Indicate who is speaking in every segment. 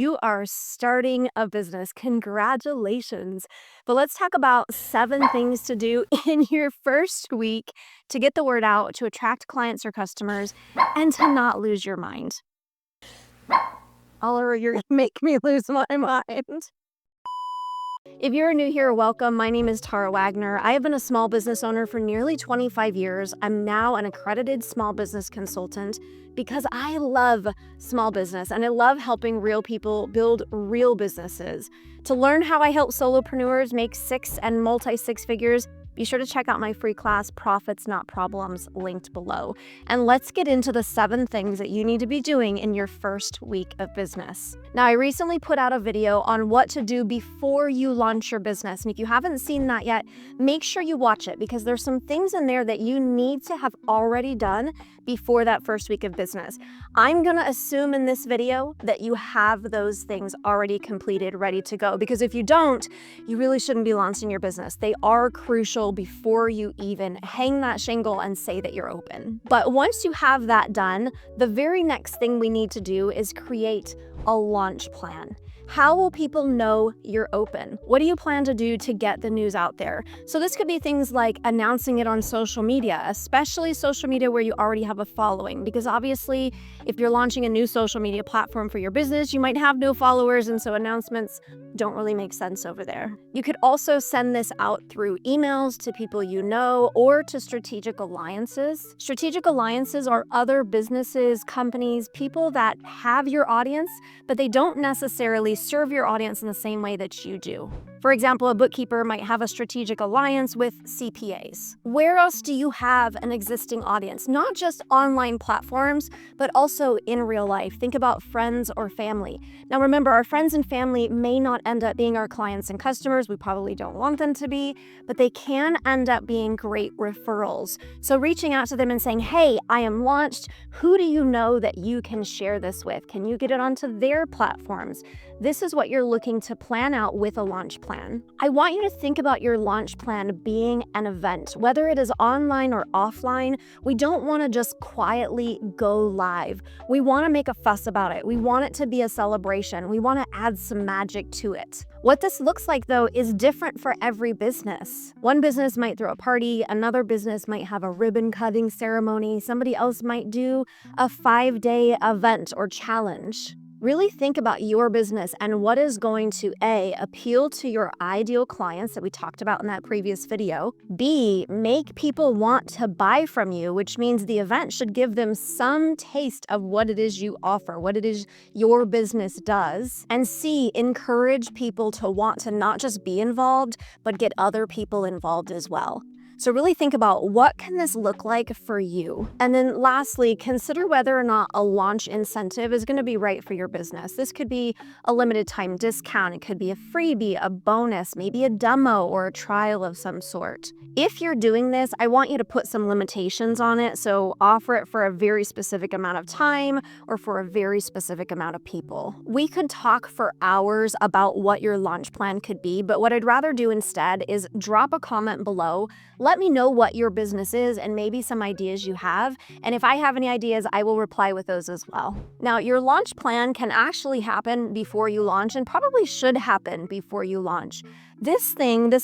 Speaker 1: You are starting a business. Congratulations. But let's talk about 7 things to do in your first week to get the word out, to attract clients or customers, and to not lose your mind. Oliver, you're going to make me lose my mind. If you're new here, welcome. My name is Tara Wagner. I have been a small business owner for nearly 25 years. I'm now an accredited small business consultant because I love small business and I love helping real people build real businesses. To learn how I help solopreneurs make 6 and multi-six figures, be sure to check out my free class, Profits Not Problems, linked below. And let's get into the 7 things that you need to be doing in your first week of business. Now, I recently put out a video on what to do before you launch your business. And if you haven't seen that yet, make sure you watch it because there's some things in there that you need to have already done before that first week of business. I'm gonna assume in this video that you have those things already completed, ready to go. Because if you don't, you really shouldn't be launching your business. They are crucial before you even hang that shingle and say that you're open. But once you have that done, the very next thing we need to do is create a launch plan. How will people know you're open? What do you plan to do to get the news out there? So this could be things like announcing it on social media, especially social media where you already have a following, because obviously if you're launching a new social media platform for your business, you might have no followers, and so announcements don't really make sense over there. You could also send this out through emails to people you know or to strategic alliances. Strategic alliances are other businesses, companies, people that have your audience, but they don't necessarily serve your audience in the same way that you do. For example, a bookkeeper might have a strategic alliance with CPAs. Where else do you have an existing audience? Not just online platforms, but also in real life. Think about friends or family. Now remember, our friends and family may not end up being our clients and customers. We probably don't want them to be, but they can end up being great referrals. So reaching out to them and saying, hey, I am launched. Who do you know that you can share this with? Can you get it onto their platforms? This is what you're looking to plan out with a launch plan. I want you to think about your launch plan being an event, whether it is online or offline. We don't want to just quietly go live. We want to make a fuss about it. We want it to be a celebration. We want to add some magic to it. What this looks like, though, is different for every business. One business might throw a party, another business might have a ribbon cutting ceremony, somebody else might do a 5-day event or challenge. Really think about your business and what is going to A, appeal to your ideal clients that we talked about in that previous video, B, make people want to buy from you, which means the event should give them some taste of what it is you offer, what it is your business does, and C, encourage people to want to not just be involved, but get other people involved as well. So really think about what can this look like for you? And then lastly, consider whether or not a launch incentive is going to be right for your business. This could be a limited time discount. It could be a freebie, a bonus, maybe a demo or a trial of some sort. If you're doing this, I want you to put some limitations on it. So offer it for a very specific amount of time or for a very specific amount of people. We could talk for hours about what your launch plan could be, but what I'd rather do instead is drop a comment below. Let me know what your business is and maybe some ideas you have. And if I have any ideas, I will reply with those as well. Now, your launch plan can actually happen before you launch and probably should happen before you launch. This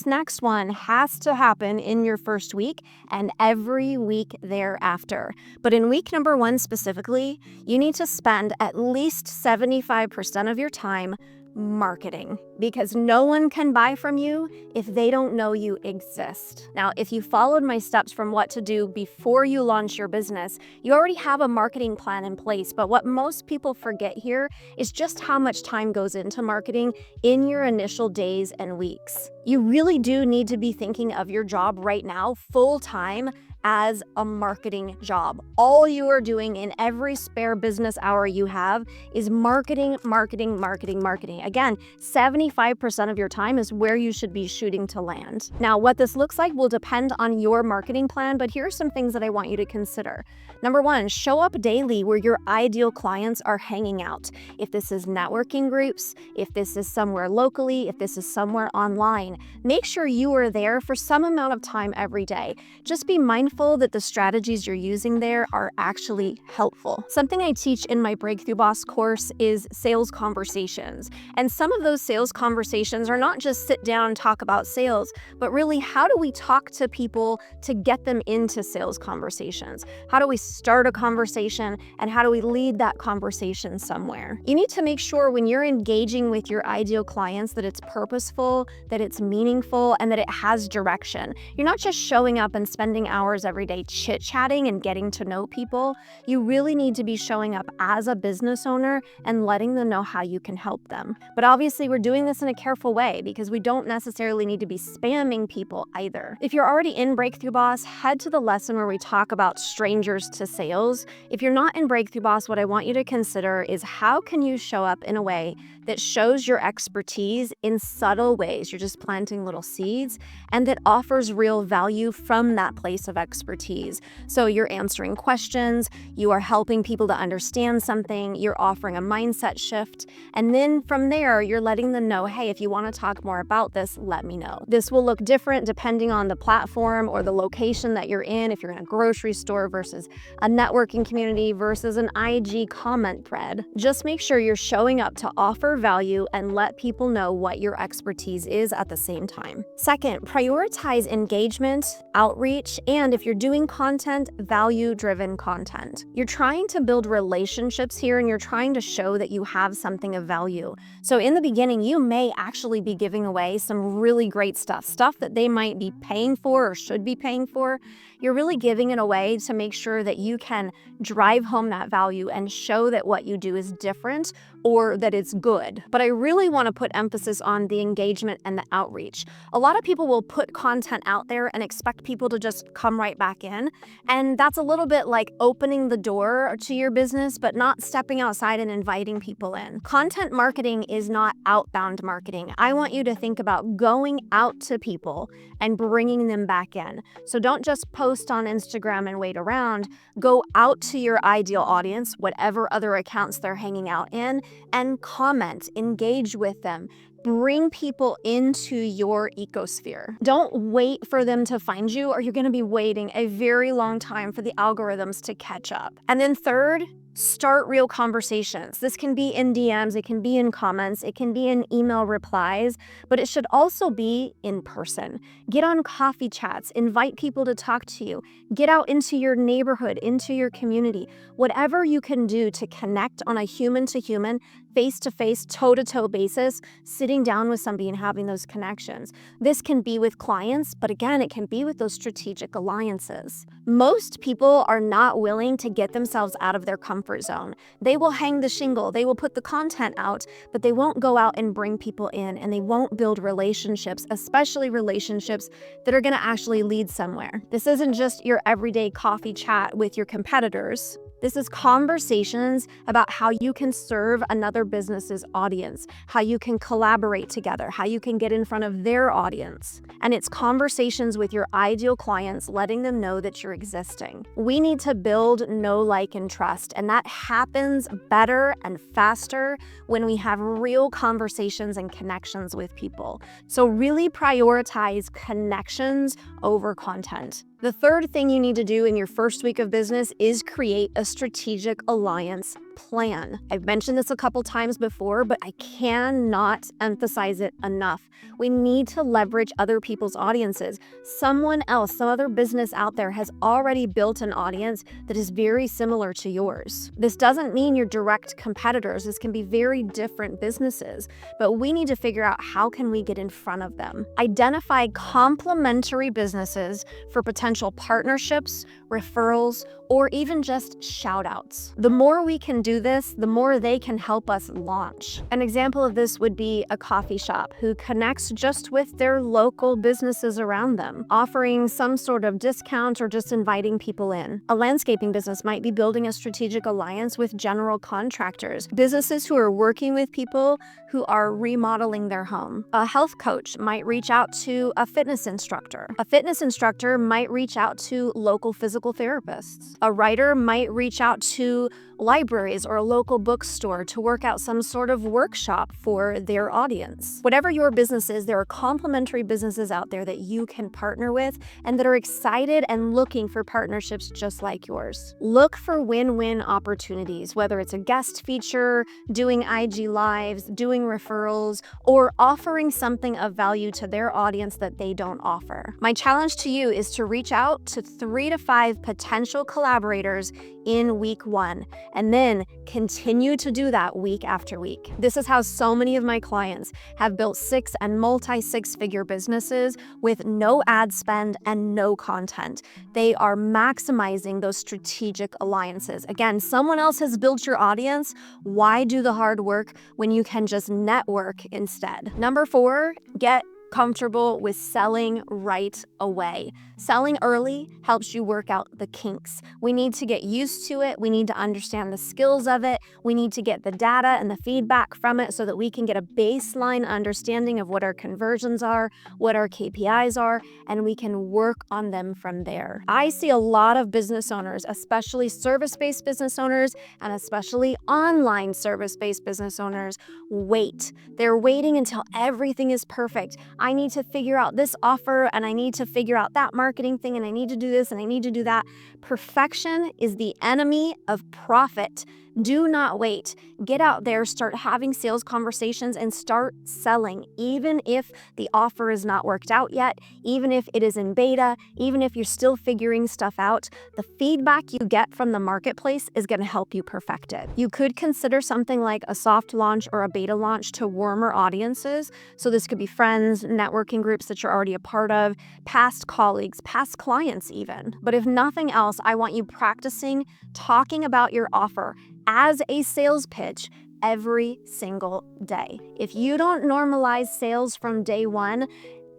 Speaker 1: next one has to happen in your first week and every week thereafter. But in week number 1 specifically, you need to spend at least 75% of your time marketing, because no one can buy from you if they don't know you exist. Now, if you followed my steps from what to do before you launch your business, you already have a marketing plan in place. But what most people forget here is just how much time goes into marketing in your initial days and weeks. You really do need to be thinking of your job right now full time as a marketing job. All you are doing in every spare business hour you have is marketing, marketing, marketing, marketing. Again, 75% of your time is where you should be shooting to land. Now, what this looks like will depend on your marketing plan, but here are some things that I want you to consider. Number 1, show up daily where your ideal clients are hanging out. If this is networking groups, if this is somewhere locally, if this is somewhere online, make sure you are there for some amount of time every day. Just be mindful mindful that the strategies you're using there are actually helpful. Something I teach in my Breakthrough Boss course is sales conversations. And some of those sales conversations are not just sit down and talk about sales, but really how do we talk to people to get them into sales conversations? How do we start a conversation, and how do we lead that conversation somewhere? You need to make sure when you're engaging with your ideal clients that it's purposeful, that it's meaningful, and that it has direction. You're not just showing up and spending hours every day chit-chatting and getting to know people. You really need to be showing up as a business owner and letting them know how you can help them. But obviously, we're doing this in a careful way because we don't necessarily need to be spamming people either. If you're already in Breakthrough Boss, head to the lesson where we talk about strangers to sales. If you're not in Breakthrough Boss, what I want you to consider is how can you show up in a way that shows your expertise in subtle ways. You're just planting little seeds, and that offers real value from that place of expertise. So you're answering questions, you are helping people to understand something, you're offering a mindset shift, and then from there, you're letting them know, hey, if you want to talk more about this, let me know. This will look different depending on the platform or the location that you're in, if you're in a grocery store versus a networking community versus an IG comment thread. Just make sure you're showing up to offer value and let people know what your expertise is at the same time. Second, prioritize engagement, outreach, and if you're doing content, value-driven content. You're trying to build relationships here, and you're trying to show that you have something of value. So in the beginning, you may actually be giving away some really great stuff that they might be paying for or should be paying for. You're really giving it away to make sure that you can drive home that value and show that what you do is different or that it's good. But I really want to put emphasis on the engagement and the outreach. A lot of people will put content out there and expect people to just come right back in. And that's a little bit like opening the door to your business, but not stepping outside and inviting people in. Content marketing is not outbound marketing. I want you to think about going out to people and bringing them back in. So don't just post on Instagram and wait around. Go out to your ideal audience, whatever other accounts they're hanging out in, and comment, engage with them. Bring people into your ecosphere. Don't wait for them to find you, or you're going to be waiting a very long time for the algorithms to catch up. And then third, start real conversations. This can be in DMs, it can be in comments, it can be in email replies, but it should also be in person. Get on coffee chats, invite people to talk to you, get out into your neighborhood, into your community. Whatever you can do to connect on a human-to-human, face-to-face, toe-to-toe basis, sitting down with somebody and having those connections. This can be with clients, but again, it can be with those strategic alliances. Most people are not willing to get themselves out of their comfort zone. They will hang the shingle, they will put the content out, but they won't go out and bring people in, and they won't build relationships, especially relationships that are going to actually lead somewhere. This isn't just your everyday coffee chat with your competitors. This is conversations about how you can serve another business's audience, how you can collaborate together, how you can get in front of their audience. And it's conversations with your ideal clients, letting them know that you're existing. We need to build know, like, and trust, and that happens better and faster when we have real conversations and connections with people. So really prioritize connections over content. The third thing you need to do in your first week of business is create a strategic alliance plan. I've mentioned this a couple times before, but I cannot emphasize it enough. We need to leverage other people's audiences. Someone else, some other business out there has already built an audience that is very similar to yours. This doesn't mean you're direct competitors. This can be very different businesses, but we need to figure out how can we get in front of them. Identify complementary businesses for potential partnerships, referrals, or even just shout outs. The more we can do this, the more they can help us launch. An example of this would be a coffee shop who connects just with their local businesses around them, offering some sort of discount or just inviting people in. A landscaping business might be building a strategic alliance with general contractors, businesses who are working with people who are remodeling their home. A health coach might reach out to a fitness instructor. A fitness instructor might reach out to local physical therapists. A writer might reach out to libraries or a local bookstore to work out some sort of workshop for their audience. Whatever your business is, there are complementary businesses out there that you can partner with and that are excited and looking for partnerships just like yours. Look for win-win opportunities, whether it's a guest feature, doing IG lives, doing referrals, or offering something of value to their audience that they don't offer. My challenge to you is to reach out to 3 to 5 potential collaborators in week 1, and then continue to do that week after week. This is how so many of my clients have built 6 and multi-6-figure businesses with no ad spend and no content. They are maximizing those strategic alliances. Again, someone else has built your audience. Why do the hard work when you can just network instead? Number 4, get comfortable with selling right away. Selling early helps you work out the kinks. We need to get used to it. We need to understand the skills of it. We need to get the data and the feedback from it so that we can get a baseline understanding of what our conversions are, what our KPIs are, and we can work on them from there. I see a lot of business owners, especially service-based business owners and especially online service-based business owners, wait. They're waiting until everything is perfect. I need to figure out this offer and I need to figure out that marketing thing and I need to do this and I need to do that. Perfection is the enemy of profit. Do not wait. Get out there, start having sales conversations and start selling, even if the offer is not worked out yet, even if it is in beta, even if you're still figuring stuff out. The feedback you get from the marketplace is going to help you perfect it. You could consider something like a soft launch or a beta launch to warmer audiences. So this could be friends, networking groups that you're already a part of, past colleagues, past clients even. But if nothing else, I want you practicing talking about your offer as a sales pitch every single day. If you don't normalize sales from day 1,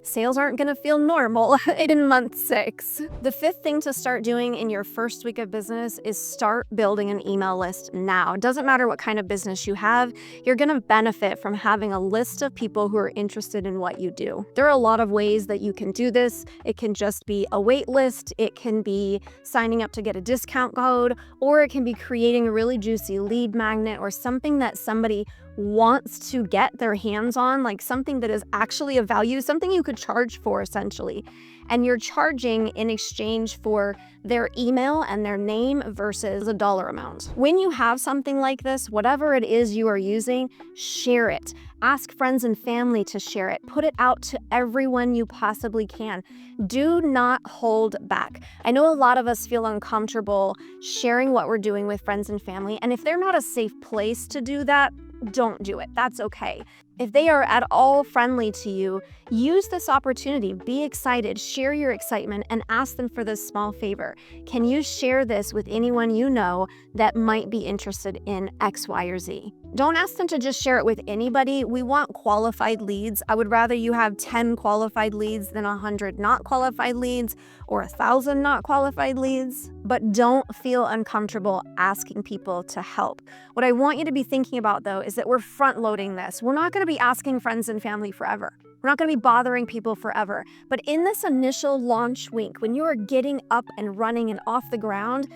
Speaker 1: sales aren't going to feel normal in month 6. The 5th thing to start doing in your first week of business is start building an email list now. It doesn't matter what kind of business you have, you're going to benefit from having a list of people who are interested in what you do. There are a lot of ways that you can do this. It can just be a wait list, it can be signing up to get a discount code, or it can be creating a really juicy lead magnet or something that somebody wants to get their hands on, like something that is actually of value, something you could charge for essentially. And you're charging in exchange for their email and their name versus a dollar amount. When you have something like this, whatever it is you are using, share it. Ask friends and family to share it. Put it out to everyone you possibly can. Do not hold back. I know a lot of us feel uncomfortable sharing what we're doing with friends and family, and if they're not a safe place to do that, don't do it. That's okay. If they are at all friendly to you, use this opportunity. Be excited, share your excitement, and ask them for this small favor. Can you share this with anyone you know that might be interested in X, Y, or Z? Don't ask them to just share it with anybody. We want qualified leads. I would rather you have 10 qualified leads than 100 not qualified leads or 1,000 not qualified leads. But don't feel uncomfortable asking people to help. What I want you to be thinking about, though, is that we're front loading this. We're not going to be asking friends and family forever. We're not going to be bothering people forever. But in this initial launch week, when you are getting up and running and off the ground,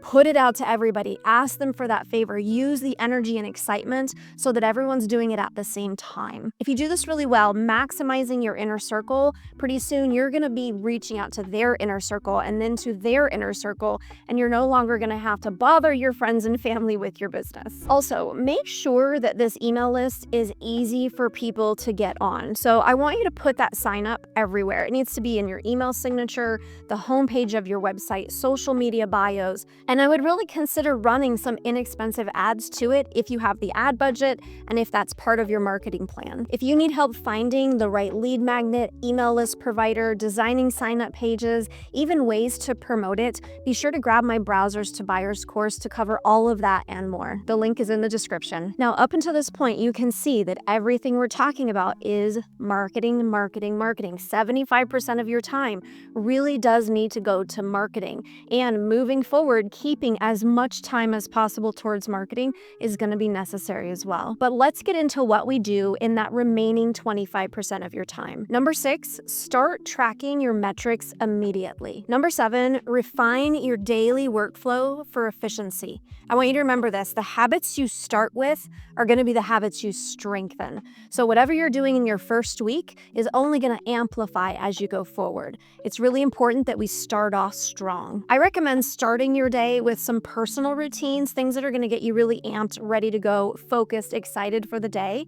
Speaker 1: put it out to everybody. Ask them for that favor. Use the energy and excitement so that everyone's doing it at the same time. If you do this really well, maximizing your inner circle, pretty soon you're going to be reaching out to their inner circle and then to their inner circle, and you're no longer going to have to bother your friends and family with your business. Also, make sure that this email list is easy for people to get on. So I want you to put that sign up everywhere. It needs to be in your email signature, the homepage of your website, social media bios, and I would really consider running some inexpensive ads to it if you have the ad budget and if that's part of your marketing plan. If you need help finding the right lead magnet, email list provider, designing sign-up pages, even ways to promote it, be sure to grab my Browsers to Buyers course to cover all of that and more. The link is in the description. Now, up until this point, you can see that everything we're talking about is marketing, marketing, marketing. 75% of your time really does need to go to marketing. And moving forward, keeping as much time as possible towards marketing is going to be necessary as well. But let's get into what we do in that remaining 25% of your time. Number 6, start tracking your metrics immediately. Number 7, refine your daily workflow for efficiency. I want you to remember this. The habits you start with are going to be the habits you strengthen. So whatever you're doing in your first week is only going to amplify as you go forward. It's really important that we start off strong. I recommend starting your day with some personal routines, things that are going to get you really amped, ready to go, focused, excited for the day.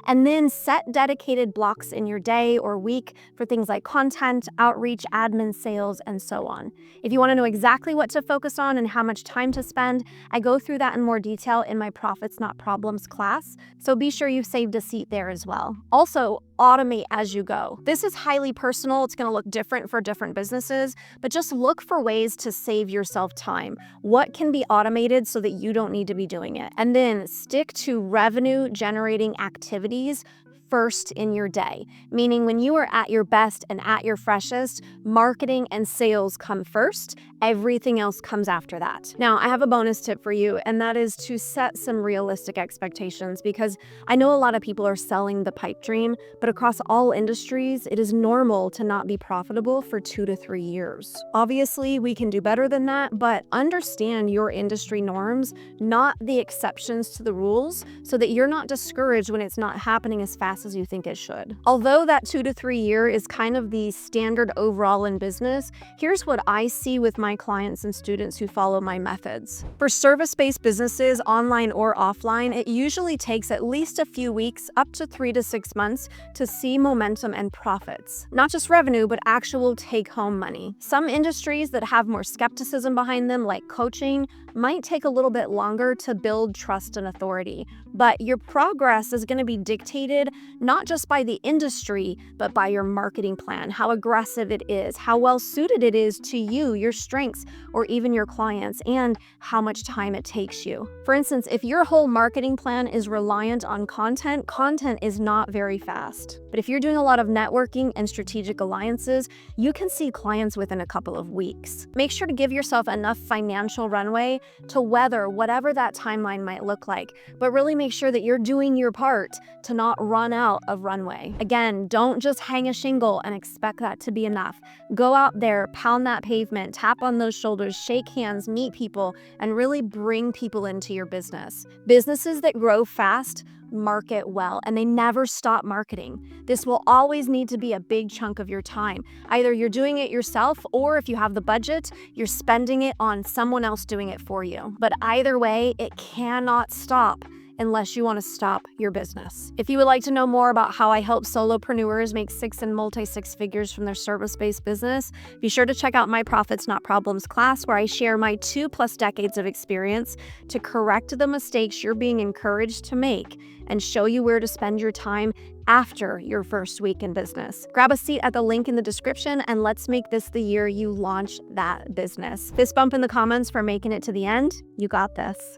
Speaker 1: And then set dedicated blocks in your day or week for things like content, outreach, admin, sales, and so on. If you want to know exactly what to focus on and how much time to spend, I go through that in more detail in my Profits Not Problems class, so be sure you've saved a seat there as well. Also, automate as you go. This is highly personal. It's going to look different for different businesses, but just look for ways to save yourself time. What can be automated so that you don't need to be doing it? And then stick to revenue generating activities first in your day, meaning when you are at your best and at your freshest, marketing and sales come first. Everything else comes after that. Now, I have a bonus tip for you, and that is to set some realistic expectations, because I know a lot of people are selling the pipe dream, but across all industries, it is normal to not be profitable for 2 to 3 years. Obviously, we can do better than that, but understand your industry norms, not the exceptions to the rules, so that you're not discouraged when it's not happening as fast as you think it should. Although that 2 to 3 year is kind of the standard overall in business, here's what I see with my clients and students who follow my methods. For service-based businesses, online or offline, it usually takes at least a few weeks, up to 3 to 6 months, to see momentum and profits. Not just revenue, but actual take-home money. Some industries that have more skepticism behind them, like coaching, might take a little bit longer to build trust and authority. But your progress is going to be dictated not just by the industry, but by your marketing plan, how aggressive it is, how well suited it is to you, your strengths, or even your clients, and how much time it takes you. For instance, if your whole marketing plan is reliant on content, content is not very fast. But if you're doing a lot of networking and strategic alliances, you can see clients within a couple of weeks. Make sure to give yourself enough financial runway to weather whatever that timeline might look like, but really make sure that you're doing your part to not run out of runway. Again, don't just hang a shingle and expect that to be enough. Go out there, pound that pavement, tap on those shoulders, shake hands, meet people, and really bring people into your business. Businesses that grow fast market well, and they never stop marketing. This will always need to be a big chunk of your time. Either you're doing it yourself, or if you have the budget, you're spending it on someone else doing it for you. But either way, it cannot stop unless you want to stop your business. If you would like to know more about how I help solopreneurs make 6 and multi-six figures from their service-based business, be sure to check out my Profits Not Problems class, where I share my 2+ decades of experience to correct the mistakes you're being encouraged to make and show you where to spend your time after your first week in business. Grab a seat at the link in the description, and let's make this the year you launch that business. Fist bump in the comments for making it to the end. You got this.